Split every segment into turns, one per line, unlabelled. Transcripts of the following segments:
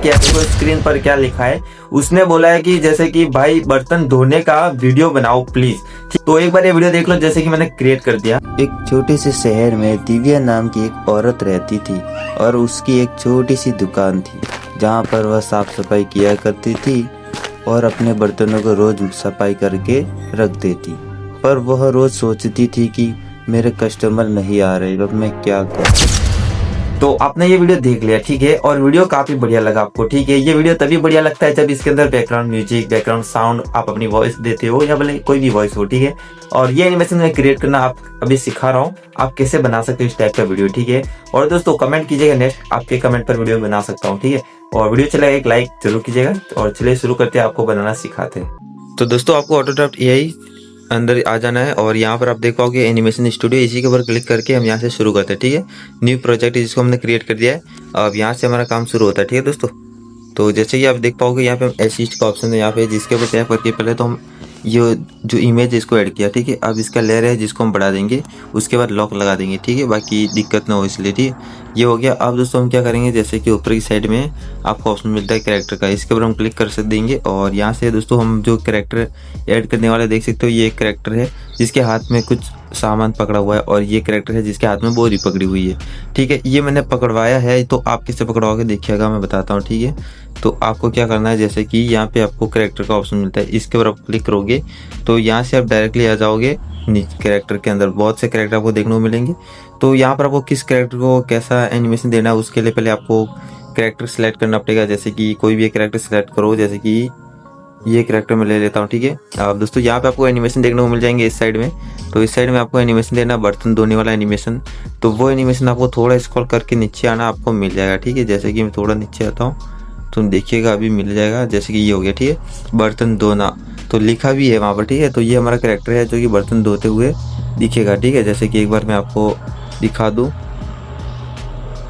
किया, देखो स्क्रीन पर क्या लिखा है। उसने बोला है कि जैसे कि भाई बर्तन धोने का वीडियो बनाओ प्लीज। तो एक बार ये वीडियो देख लो जैसे कि मैंने क्रिएट कर दिया।
एक छोटे से शहर में दिव्या नाम की एक औरत रहती थी और उसकी एक छोटी सी दुकान थी जहाँ पर वह साफ सफाई किया करती थी और अपने बर्तनों को रोज सफाई करके रख देती। पर वह रोज सोचती थी कि मेरे कस्टमर नहीं आ रहे, अब मैं क्या करूं।
तो आपने ये वीडियो देख लिया, ठीक है, और वीडियो काफी बढ़िया लगा आपको, ठीक है। ये वीडियो तभी बढ़िया लगता है जब इसके अंदर बैकग्राउंड म्यूजिक, बैकग्राउंड साउंड आप अपनी वॉइस देते हो या भले कोई भी वॉइस हो, ठीक है। और ये एनिमेशन में क्रिएट करना आप अभी सिखा रहा हूँ, आप कैसे बना सकते हो इस टाइप का वीडियो, ठीक है। और दोस्तों कमेंट कीजिएगा, नेक्स्ट आपके कमेंट पर वीडियो बना सकता हूँ, ठीक है। और वीडियो चला एक लाइक जरूर कीजिएगा। और चलिए शुरू करते हैं, आपको बनाना सिखाते हैं। तो दोस्तों आपको ऑटोड्राफ्ट एआई अंदर आ जाना है और यहाँ पर आप देख पाओगे एनिमेशन स्टूडियो, इसी के ऊपर क्लिक करके हम यहाँ से शुरू करते हैं, ठीक है। न्यू प्रोजेक्ट जिसको हमने क्रिएट कर दिया है, अब यहाँ से हमारा काम शुरू होता है, ठीक है दोस्तों। तो जैसे कि आप देख पाओगे यहाँ पे हम असिस्ट का ऑप्शन है यहाँ पे, जिसके ऊपर टैप करके पहले तो हम ये जो इमेज है इसको ऐड किया, ठीक है। अब इसका लेयर है जिसको हम बढ़ा देंगे, उसके बाद लॉक लगा देंगे, ठीक है, बाकी दिक्कत ना हो इसलिए, ठीक है। ये हो गया। अब दोस्तों हम क्या करेंगे, जैसे कि ऊपर की साइड में आपको ऑप्शन मिलता है कैरेक्टर का, इसके ऊपर हम क्लिक कर देंगे और यहाँ से दोस्तों हम जो कैरेक्टर ऐड करने वाले देख सकते हो, ये एक कैरेक्टर है जिसके हाथ में कुछ सामान पकड़ा हुआ है और ये कैरेक्टर है जिसके हाथ में बोरी पकड़ी हुई है, ठीक है। ये मैंने पकड़वाया है, तो आप किससे पकड़वाओगे देखिएगा, मैं बताता हूँ, ठीक है। तो आपको क्या करना है, जैसे कि यहाँ पे आपको कैरेक्टर का ऑप्शन मिलता है, इसके ऊपर आप क्लिक करोगे तो यहाँ से आप डायरेक्टली आ जाओगे कैरेक्टर के अंदर। बहुत से कैरेक्टर आपको देखने को मिलेंगे। तो यहाँ पर आपको किस कैरेक्टर को कैसा एनिमेशन देना है, उसके लिए पहले आपको कैरेक्टर सेलेक्ट करना पड़ेगा। जैसे कि कोई भी एक कैरेक्टर सेलेक्ट करो, जैसे कि ये कैरेक्टर मैं ले लेता हूँ, ठीक है। अब दोस्तों यहाँ पे आपको एनिमेशन देखने को मिल जाएंगे इस साइड में। तो इस साइड में आपको एनिमेशन देना बर्तन धोने वाला एनिमेशन, तो वो एनिमेशन आपको थोड़ा स्क्रॉल करके नीचे आना, आपको मिल जाएगा, ठीक है। जैसे कि मैं थोड़ा नीचे आता हूँ तो देखिएगा अभी मिल जाएगा, जैसे कि ये हो गया, ठीक है, बर्तन धोना, तो लिखा भी है वहाँ पर, ठीक है। तो ये हमारा कैरेक्टर है जो कि बर्तन धोते हुए दिखेगा, ठीक है। जैसे कि एक बार मैं आपको दिखा दूँ,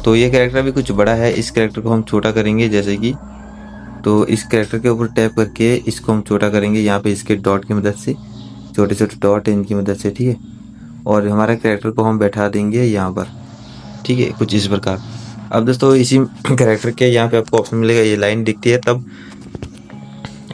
तो ये कैरेक्टर भी कुछ बड़ा है, इस कैरेक्टर को हम छोटा करेंगे, जैसे कि तो इस कैरेक्टर के ऊपर टैप करके इसको हम छोटा करेंगे यहाँ पे इसके डॉट की मदद से, छोटे छोटे डॉट है इनकी मदद से, ठीक है। और हमारा कैरेक्टर को हम बैठा देंगे यहाँ पर, ठीक है, कुछ इस प्रकार। अब दोस्तों इसी कैरेक्टर के यहाँ पे आपको ऑप्शन मिलेगा, ये लाइन दिखती है, तब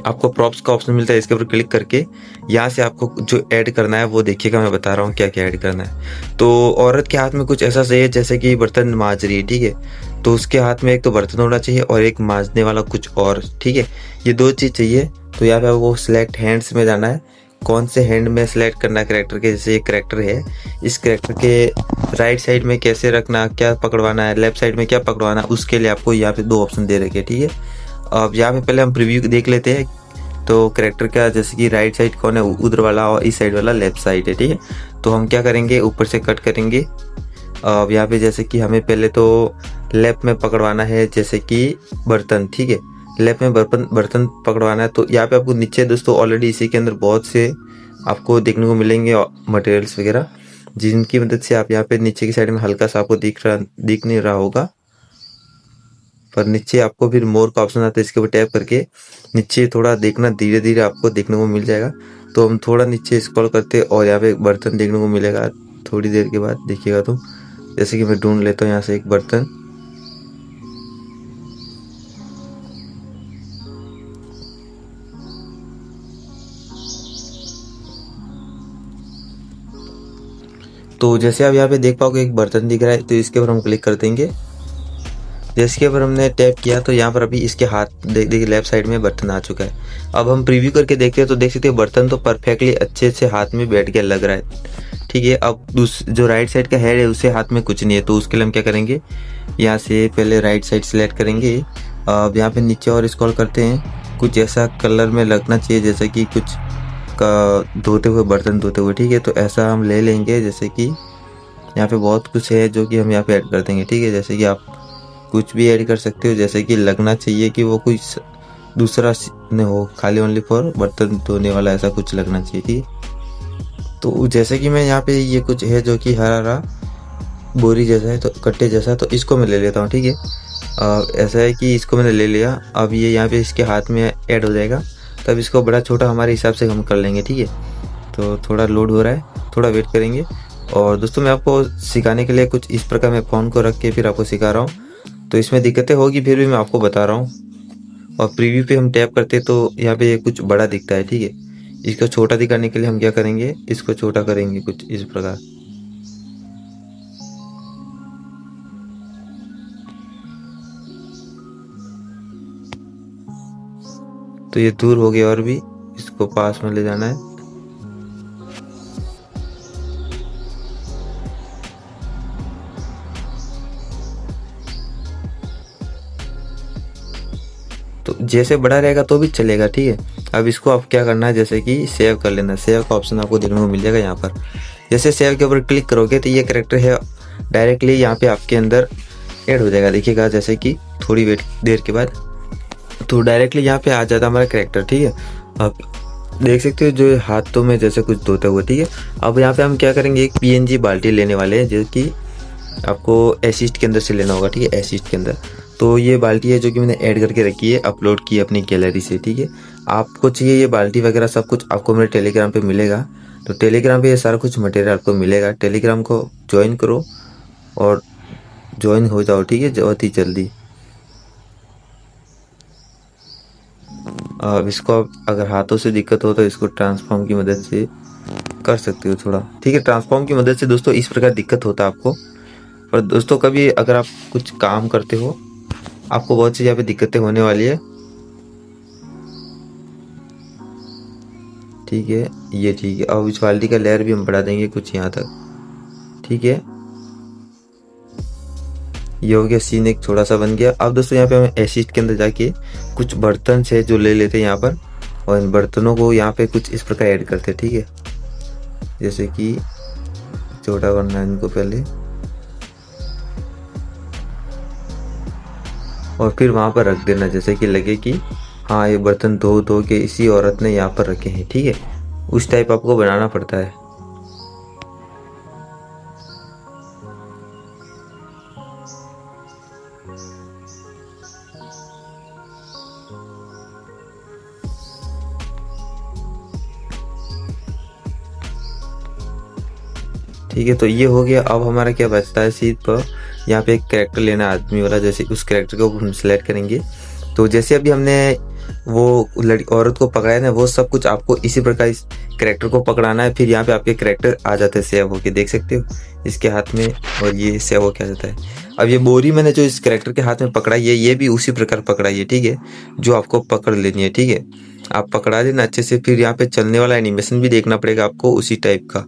आपको प्रॉप्स का ऑप्शन मिलता है, इसके ऊपर क्लिक करके यहाँ से आपको जो ऐड करना है वो देखिएगा, मैं बता रहा हूँ क्या क्या ऐड करना है। तो औरत के हाथ में कुछ ऐसा चाहिए जैसे कि बर्तन मांज रही है, ठीक है। तो उसके हाथ में एक तो बर्तन होना चाहिए और एक मांजने वाला कुछ और, ठीक है, ये दो चीज़ चाहिए। तो यहाँ पे आपको सिलेक्ट हैंड्स में जाना है, कौन से हैंड में सिलेक्ट करना है कैरेक्टर के। जैसे ये कैरेक्टर है, इस कैरेक्टर के राइट साइड में कैसे रखना, क्या पकड़वाना है, लेफ्ट साइड में क्या पकड़वाना है, उसके लिए आपको यहाँ पे दो ऑप्शन दे रखे, ठीक है। अब यहाँ पे पहले हम प्रीव्यू देख लेते हैं। तो कैरेक्टर का जैसे कि राइट साइड कौन है, उधर वाला, और इस साइड वाला लेफ्ट साइड है, ठीक है। तो हम क्या करेंगे, ऊपर से कट करेंगे। अब यहाँ पे जैसे कि हमें पहले तो लेफ्ट में पकड़वाना है, जैसे कि बर्तन, ठीक है, लेफ्ट में बर्तन पकड़वाना है। तो यहाँ पे आपको नीचे दोस्तों ऑलरेडी इसी के अंदर बहुत से आपको देखने को मिलेंगे मटेरियल्स वगैरह, जिनकी मदद से आप यहाँ पे नीचे की साइड में हल्का सा आपको दिख नहीं रहा होगा, पर नीचे आपको फिर मोर का ऑप्शन आता है, इसके ऊपर टैप करके नीचे थोड़ा देखना, धीरे धीरे आपको देखने को मिल जाएगा। तो हम थोड़ा नीचे स्क्रॉल करते और यहाँ पे एक बर्तन देखने को मिलेगा थोड़ी देर के बाद, देखिएगा। तो जैसे कि मैं ढूंढ लेता हूँ यहाँ से एक बर्तन, तो जैसे आप यहाँ पे देख पाओगे एक बर्तन दिख रहा है, तो इसके ऊपर हम क्लिक कर देंगे। जिसके ऊपर हमने टैप किया तो यहाँ पर अभी इसके हाथ देखिए लेफ्ट साइड में बर्तन आ चुका है। अब हम प्रीव्यू करके देखते हैं तो देख सकते हैं बर्तन तो परफेक्टली अच्छे से हाथ में बैठ के लग रहा है, ठीक है। अब जो राइट साइड का हेड है उससे हाथ में कुछ नहीं है, तो उसके लिए हम क्या करेंगे, यहाँ से पहले राइट साइड सेलेक्ट करेंगे। अब यहाँ पे नीचे और स्क्रॉल करते हैं, कुछ ऐसा कलर में लगना चाहिए जैसे कि कुछ का धोते हुए, बर्तन धोते हुए, ठीक है। तो ऐसा हम ले लेंगे, जैसे कि यहाँ पे बहुत कुछ है जो कि हम यहाँ पे ऐड कर देंगे, ठीक है। जैसे कि आप कुछ भी ऐड कर सकते हो, जैसे कि लगना चाहिए कि वो कुछ दूसरा न हो, खाली ओनली फॉर बर्तन धोने वाला, ऐसा कुछ लगना चाहिए, ठीक है। तो जैसे कि मैं यहाँ पे ये कुछ है जो कि हरा हरा बोरी जैसा है, तो कट्टे जैसा, तो इसको मैं ले लेता हूँ, ठीक है। ऐसा है कि इसको मैंने ले लिया। अब ये यहाँ पे इसके हाथ में ऐड हो जाएगा, तब इसको बड़ा छोटा हमारे हिसाब से हम कर लेंगे, ठीक है। तो थोड़ा लोड हो रहा है, थोड़ा वेट करेंगे। और दोस्तों मैं आपको सिखाने के लिए कुछ इस प्रकार मैं फ़ोन को रख के फिर आपको सिखा रहा हूँ। तो इसमें दिक्कतें होगी, फिर भी मैं आपको बता रहा हूँ। और प्रीव्यू पे हम टैप करते तो यहाँ पे ये कुछ बड़ा दिखता है, ठीक है। इसको छोटा दिखाने के लिए हम क्या करेंगे, इसको छोटा करेंगे कुछ इस प्रकार। तो ये दूर हो गया और भी इसको पास में ले जाना है। तो जैसे बड़ा रहेगा तो भी चलेगा, ठीक है। अब इसको आप क्या करना है, जैसे कि सेव कर लेना। सेव का ऑप्शन आपको देखने को मिल जाएगा यहाँ पर। जैसे सेव के ऊपर क्लिक करोगे तो ये कैरेक्टर है डायरेक्टली यहाँ पे आपके अंदर ऐड हो जाएगा, देखिएगा। जैसे कि थोड़ी देर के बाद तो डायरेक्टली यहाँ पे आ जाता है हमारा कैरेक्टर, ठीक है। अब देख सकते हो जो हाथों में जैसे कुछ धोता हुआ, ठीक है। अब यहाँ पे हम क्या करेंगे, एक PNG बाल्टी लेने वाले हैं जो कि आपको एसिस्ट के अंदर से लेना होगा, ठीक है, एसिस्ट के अंदर। तो ये बाल्टी है जो कि मैंने ऐड करके रखी है, अपलोड की अपनी गैलरी से, ठीक है। आपको चाहिए ये बाल्टी वगैरह सब कुछ आपको मेरे टेलीग्राम पे मिलेगा। तो टेलीग्राम पे ये सारा कुछ मटेरियल आपको मिलेगा। टेलीग्राम को ज्वाइन करो और ज्वाइन हो जाओ, ठीक है, बहुत ही जल्दी। अब इसको आप अगर हाथों से दिक्कत हो तो इसको ट्रांसफॉर्म की मदद से कर सकते हो थोड़ा, ठीक है। ट्रांसफॉर्म की मदद से दोस्तों इस प्रकार दिक्कत होता है आपको। पर दोस्तों कभी अगर आप कुछ काम करते हो आपको बहुत सी यहाँ पे दिक्कतें होने वाली है, ठीक है। ये ठीक है। अब इस बाल्टी का लेयर भी हम बढ़ा देंगे कुछ यहाँ तक, ठीक है। ये हो गया, सीन एक थोड़ा सा बन गया। अब दोस्तों यहाँ पे हम एसिड के अंदर जाके कुछ बर्तन से जो ले लेते हैं यहाँ पर, और इन बर्तनों को यहाँ पे कुछ इस प्रकार ऐड करते हैं, ठीक है। जैसे कि छोटा करना है इनको पहले, और फिर वहाँ पर रख देना, जैसे कि लगे कि हाँ ये बर्तन धो धो के इसी औरत ने यहाँ पर रखे हैं, ठीक है। उस टाइप आपको बनाना पड़ता है। ठीक है, तो ये हो गया। अब हमारा क्या बचता है, सीट पर यहाँ पे एक कैरेक्टर लेना आदमी वाला। जैसे उस कैरेक्टर को हम सिलेक्ट करेंगे तो जैसे अभी हमने वो औरत को पकड़ाया ना, वो सब कुछ आपको इसी प्रकार इस कैरेक्टर को पकड़ाना है। फिर यहाँ पे आपके कैरेक्टर आ जाते हैं सेव होके, देख सकते हो इसके हाथ में, और ये सेव होके आ जाता है। अब ये बोरी मैंने जो इस कैरेक्टर के हाथ में पकड़ाई है ये भी उसी प्रकार पकड़ाई है, ठीक है, जो आपको पकड़ लेनी है, ठीक है। आप पकड़ा लेना अच्छे से। फिर यहाँ पे चलने वाला एनिमेशन भी देखना पड़ेगा आपको उसी टाइप का,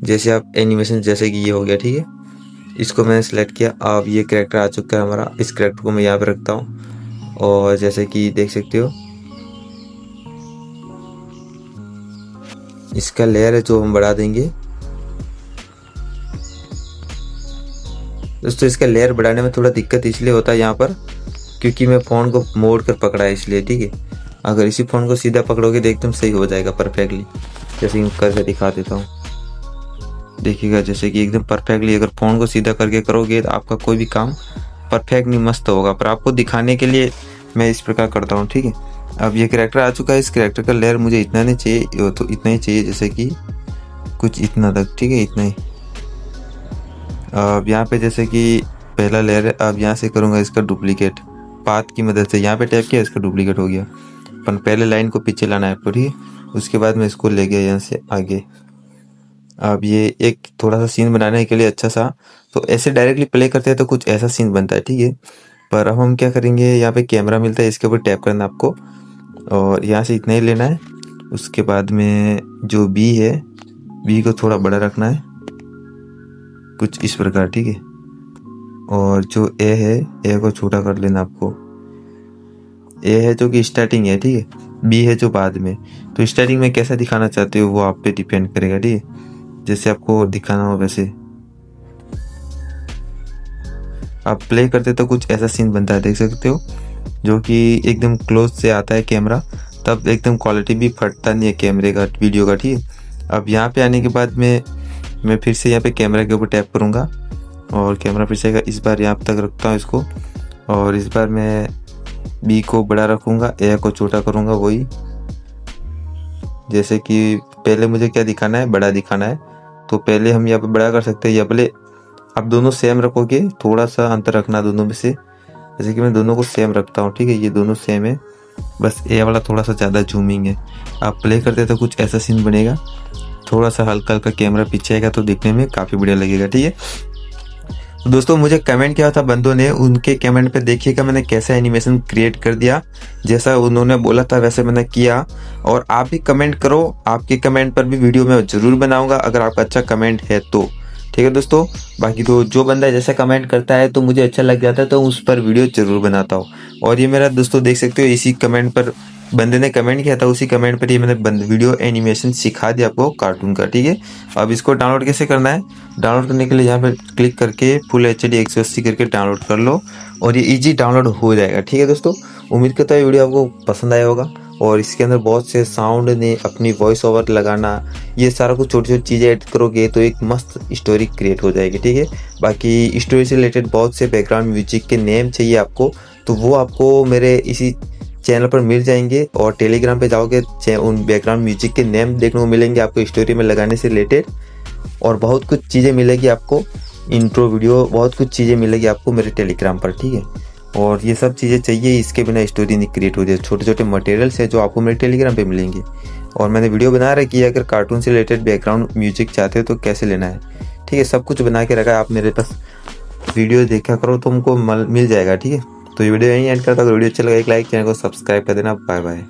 जैसे आप एनिमेशन, जैसे कि ये हो गया, ठीक है। इसको मैंने सेलेक्ट किया। अब ये कैरेक्टर आ चुका है हमारा। इस कैरेक्टर को मैं यहाँ पे रखता हूँ, और जैसे कि देख सकते हो इसका लेयर है जो हम बढ़ा देंगे। दोस्तों इसका लेयर बढ़ाने में थोड़ा दिक्कत इसलिए होता है यहाँ पर, क्योंकि मैं फ़ोन को मोड़ कर पकड़ा है इसलिए, ठीक है। अगर इसी फ़ोन को सीधा पकड़ोगे तो एकदम सही हो जाएगा परफेक्टली। जैसे कि करके दिखा देता हूँ, देखिएगा, जैसे कि एकदम परफेक्टली अगर फ़ोन को सीधा करके करोगे तो आपका कोई भी काम परफेक्टली मस्त होगा। पर आपको दिखाने के लिए मैं इस प्रकार करता हूँ, ठीक है। अब ये कैरेक्टर आ चुका है। इस कैरेक्टर का लेयर मुझे इतना नहीं चाहिए, तो इतना ही चाहिए, जैसे कि कुछ इतना तक, ठीक है, इतना ही। अब यहाँ पे जैसे कि पहला लेयर है। अब यहाँ से करूँगा इसका डुप्लीकेट, पाथ की मदद से यहाँ पे टैप किया, इसका डुप्लीकेट हो गया। पर पहले लाइन को पीछे लाना है आपको, ठीक है। उसके बाद मैं इसको ले गया यहाँ से आगे। अब ये एक थोड़ा सा सीन बनाने के लिए अच्छा सा, तो ऐसे डायरेक्टली प्ले करते हैं तो कुछ ऐसा सीन बनता है, ठीक है। पर अब हम क्या करेंगे, यहाँ पे कैमरा मिलता है, इसके ऊपर टैप करना आपको, और यहाँ से इतना ही लेना है। उसके बाद में जो बी है, बी को थोड़ा बड़ा रखना है कुछ इस प्रकार, ठीक है। और जो ए है, ए को छोटा कर लेना आपको। ए है जो कि स्टार्टिंग है, ठीक है। बी है जो बाद में। तो स्टार्टिंग में कैसा दिखाना चाहते हो वो आप पे डिपेंड करेगा, ठीक है, जैसे आपको दिखाना हो वैसे। आप प्ले करते तो कुछ ऐसा सीन बनता है, देख सकते हो, जो कि एकदम क्लोज से आता है कैमरा, तब एकदम क्वालिटी भी फटता नहीं है कैमरे का, वीडियो का, ठीक है। अब यहाँ पे आने के बाद मैं फिर से यहाँ पे कैमरा के ऊपर टैप करूँगा, और कैमरा फिर से इस बार यहाँ तक रखता हूँ इसको, और इस बार मैं बी को बड़ा रखूँगा, ए को छोटा करूँगा, वही जैसे कि पहले मुझे क्या दिखाना है, बड़ा दिखाना है, तो पहले हम यहाँ पे बड़ा कर सकते हैं, या पहले आप दोनों सेम रखोगे, थोड़ा सा अंतर रखना दोनों में से, जैसे कि मैं दोनों को सेम रखता हूँ, ठीक है, ये दोनों सेम है, बस ये वाला थोड़ा सा ज़्यादा जूमिंग है। आप प्ले करते तो कुछ ऐसा सीन बनेगा, थोड़ा सा हल्का हल्का कैमरा पीछे आएगा तो दिखने में काफ़ी बढ़िया लगेगा, ठीक है। तो दोस्तों मुझे कमेंट किया था बंदों ने, उनके कमेंट पे देखिएगा मैंने कैसा एनिमेशन क्रिएट कर दिया, जैसा उन्होंने बोला था वैसे मैंने किया। और आप भी कमेंट करो, आपके कमेंट पर भी वीडियो मैं ज़रूर बनाऊंगा अगर आपका अच्छा कमेंट है तो, ठीक है दोस्तों। बाकी तो जो बंदा जैसा कमेंट करता है तो मुझे अच्छा लग जाता है तो उस पर वीडियो ज़रूर बनाता हूँ। और ये मेरा दोस्तों देख सकते हो, इसी कमेंट पर बंदे ने कमेंट किया था, उसी कमेंट पर ये मैंने वीडियो एनिमेशन सिखा दिया आपको कार्टून का, ठीक है। अब इसको डाउनलोड कैसे करना है, डाउनलोड करने के लिए यहाँ पे क्लिक करके फुल HD 180 करके डाउनलोड कर लो और ये इजी डाउनलोड हो जाएगा, ठीक है दोस्तों। उम्मीद करता है वीडियो आपको पसंद आया होगा। और इसके अंदर बहुत से साउंड ने अपनी वॉइस ओवर लगाना, ये सारा कुछ छोटी छोटी चीज़ें ऐड करोगे तो एक मस्त स्टोरी क्रिएट हो जाएगी, ठीक है। बाकी स्टोरी से रिलेटेड बहुत से बैकग्राउंड म्यूजिक के नेम चाहिए आपको, तो वो आपको मेरे इसी चैनल पर मिल जाएंगे। और टेलीग्राम पे जाओगे उन बैकग्राउंड म्यूजिक के नेम देखने को मिलेंगे आपको स्टोरी में लगाने से रिलेटेड। और बहुत कुछ चीज़ें मिलेगी आपको, इंट्रो वीडियो, बहुत कुछ चीज़ें मिलेगी आपको मेरे टेलीग्राम पर, ठीक है। और ये सब चीज़ें चाहिए, इसके बिना स्टोरी नहीं क्रिएट होती है। छोटे छोटे मटेरियल्स है जो आपको मेरे टेलीग्राम पे मिलेंगे। और मैंने वीडियो बना रखी है, अगर कार्टून से रिलेटेड बैकग्राउंड म्यूजिक चाहते हो तो कैसे लेना है, ठीक है, सब कुछ बना के रखा है। आप मेरे पास वीडियो देखा करो तो तुमको मिल जाएगा, ठीक है। तो ये वीडियो यहीं एंड करता हूँ। अगर वीडियो अच्छा लगा एक लाइक, चैनल को सब्सक्राइब कर देना। Bye bye.